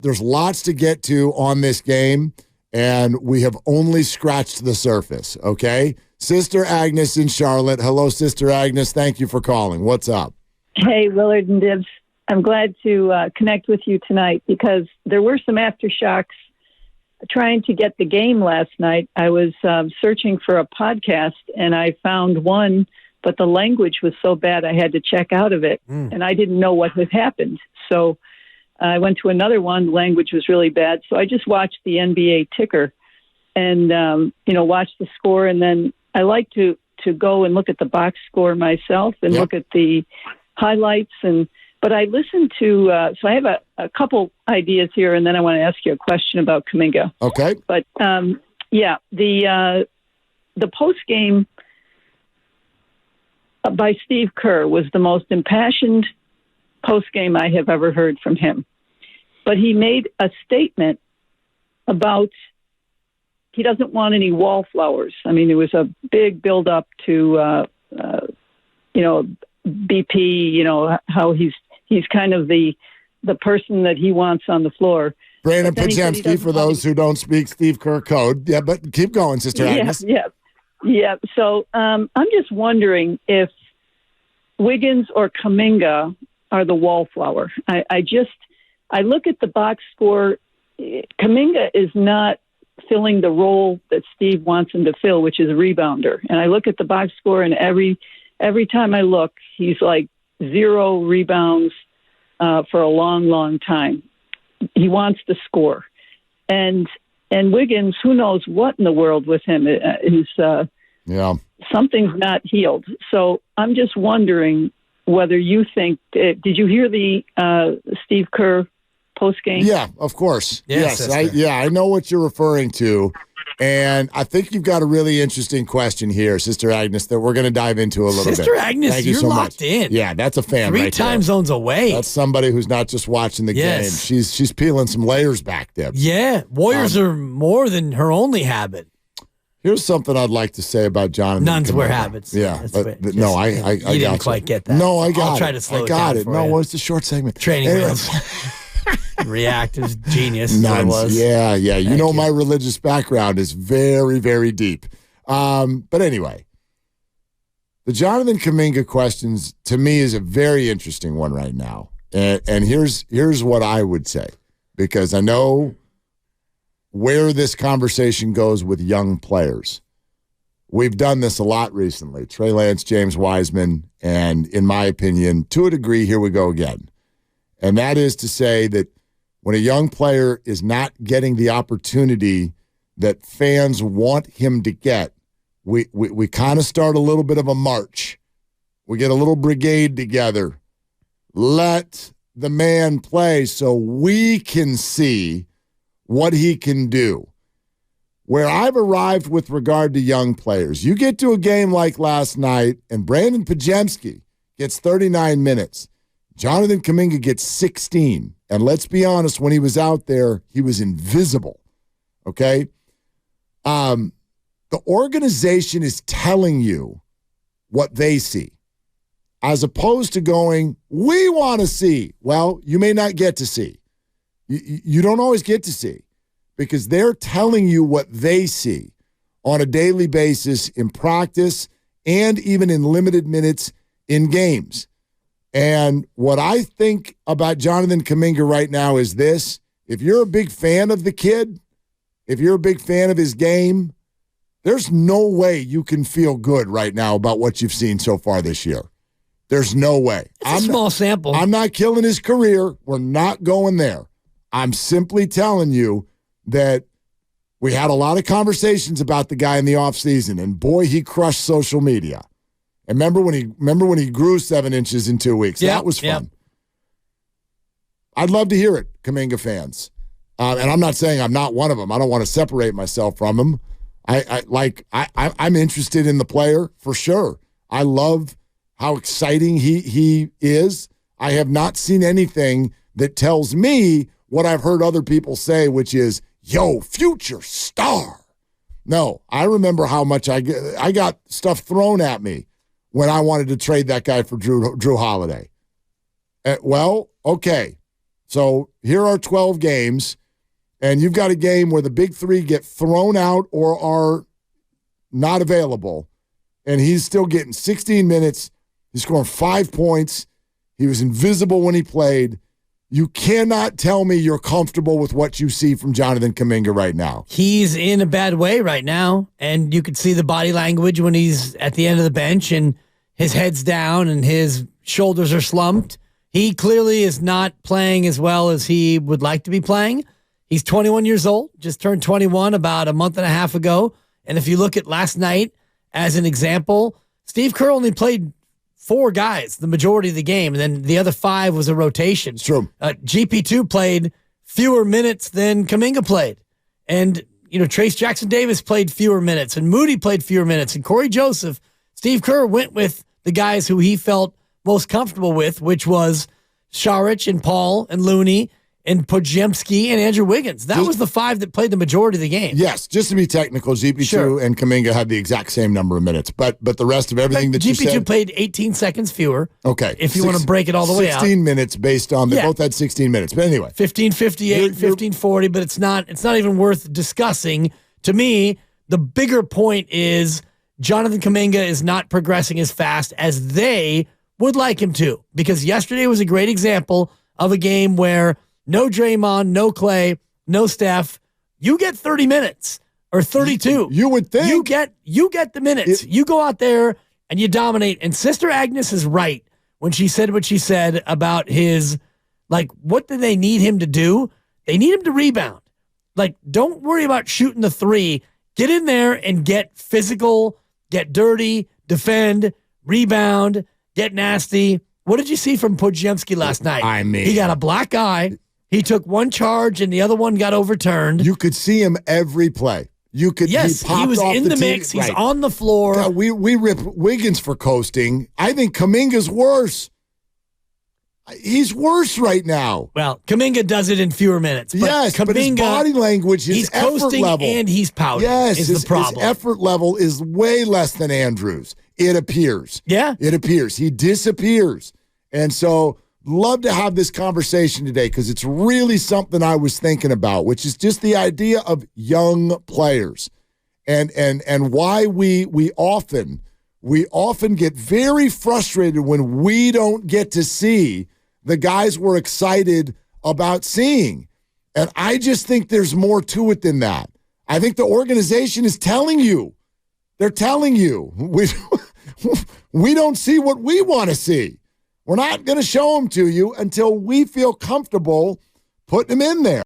there's lots to get to on this game, and we have only scratched the surface, okay? Sister Agnes in Charlotte. Hello, Sister Agnes. Thank you for calling. What's up? Hey, Willard and Dibs. I'm glad to connect with you tonight because there were some aftershocks trying to get the game last night. I was searching for a podcast, and I found one, but the language was so bad I had to check out of it, and I didn't know what had happened. So I went to another one. The language was really bad. So I just watched the NBA ticker and, watched the score. And then I like to go and look at the box score myself and look at the highlights. But I listened to, so I have a couple ideas here, and then I want to ask you a question about Kaminga. Okay. But, the post game by Steve Kerr was the most impassioned post game I have ever heard from him. But he made a statement about he doesn't want any wallflowers. I mean, there was a big build up to, BP, how he's kind of the person that he wants on the floor. Brandon Pajemski, for those who don't speak Steve Kerr code. Yeah, but keep going, Sister Agnes. Yeah. So I'm just wondering if Wiggins or Kaminga are the wallflower. I look at the box score. Kaminga is not filling the role that Steve wants him to fill, which is a rebounder. And I look at the box score, and every time I look, he's like 0 rebounds for a long, long time. He wants to score. And Wiggins, who knows what in the world with him is something's not healed. So I'm just wondering whether you think, did you hear the Steve Kerr post game? Yeah, of course. Yes. I know what you're referring to. And I think you've got a really interesting question here, Sister Agnes, that we're going to dive into a little bit. Sister Agnes, Thank you you're so locked much. in. Yeah, that's a fan 3 right time there. zones away. That's somebody who's not just watching the game. She's peeling some layers back there. Yeah, Warriors are more than her only habit. Here's something I'd like to say about Jonathan. Nuns wear habits. Yeah, no, I didn't quite get that. No, I got it. I'll try to slow I got it. No, you. it's a short segment. Training wheels. React is genius. Nuns. Was. Yeah. You know my religious background is very, very deep. But anyway, the Jonathan Kuminga questions to me is a very interesting one right now. And here's what I would say, because I know where this conversation goes with young players. We've done this a lot recently. Trey Lance, James Wiseman, and in my opinion, to a degree, here we go again. And that is to say that when a young player is not getting the opportunity that fans want him to get, we kind of start a little bit of a march. We get a little brigade together. Let the man play so we can see what he can do. Where I've arrived with regard to young players, you get to a game like last night, and Brandon Pajemski gets 39 minutes. Jonathan Kuminga gets 16. And let's be honest, when he was out there, he was invisible. Okay? The organization is telling you what they see, as opposed to going, we want to see. Well, you may not get to see. You don't always get to see, because they're telling you what they see on a daily basis in practice and even in limited minutes in games. And what I think about Jonathan Kuminga right now is this. If you're a big fan of the kid, if you're a big fan of his game, there's no way you can feel good right now about what you've seen so far this year. There's no way. It's a small sample. I'm not killing his career. We're not going there. I'm simply telling you that we had a lot of conversations about the guy in the offseason, and boy, he crushed social media. And remember when he grew 7 inches in 2 weeks? That was fun. I'd love to hear it, Kaminga fans. And I'm not saying I'm not one of them. I don't want to separate myself from him. I'm interested in the player for sure. I love how exciting he is. I have not seen anything that tells me what I've heard other people say, which is, yo, future star. No, I remember how much I got stuff thrown at me when I wanted to trade that guy for Drew Holiday. Well, okay. So here are 12 games, and you've got a game where the big three get thrown out or are not available, and he's still getting 16 minutes. He's scoring 5 points. He was invisible when he played. You cannot tell me you're comfortable with what you see from Jonathan Kuminga right now. He's in a bad way right now, and you could see the body language when he's at the end of the bench and his head's down and his shoulders are slumped. He clearly is not playing as well as he would like to be playing. He's 21 years old, just turned 21 about a month and a half ago. And if you look at last night as an example, Steve Kerr only played 4 guys the majority of the game, and then the other 5 was a rotation. It's true. GP2 played fewer minutes than Kaminga played. And, Trace Jackson-Davis played fewer minutes, and Moody played fewer minutes, and Corey Joseph. Steve Kerr went with the guys who he felt most comfortable with, which was Saric and Paul and Looney and Podziemski and Andrew Wiggins. That was the 5 that played the majority of the game. Yes, just to be technical, GP2 and Kaminga had the exact same number of minutes, but the rest of everything that you said. GP2 played 18 seconds fewer. Okay. If you want to break it all the way out. 16 minutes based on, they both had 16 minutes. But anyway. 15:58, 15:40, but it's not even worth discussing. To me, the bigger point is Jonathan Kuminga is not progressing as fast as they would like him to, because yesterday was a great example of a game where no Draymond, no Klay, no Steph. You get 30 minutes or 32. You would think. You get the minutes. You go out there and you dominate. And Sister Agnes is right when she said what she said about his, what do they need him to do? They need him to rebound. Don't worry about shooting the 3. Get in there and get physical, get dirty, defend, rebound, get nasty. What did you see from Podziemski last night? I mean, he got a black eye. He took one charge and the other one got overturned. You could see him every play. You could. Yes, he was in the mix. He's on the floor. Yeah, we rip Wiggins for coasting. I think Kaminga's worse. He's worse right now. Well, Kaminga does it in fewer minutes. But yes, Kaminga, but his body language, his effort coasting level, and he's pouting. Yes, is the problem. His effort level is way less than Andrews. It appears. Yeah, it appears. He disappears, and so. Love to have this conversation today because it's really something I was thinking about, which is just the idea of young players and why we often get very frustrated when we don't get to see the guys we're excited about seeing. And I just think there's more to it than that. I think the organization is telling you. They're telling you. We don't see what we want to see. We're not going to show them to you until we feel comfortable putting them in there.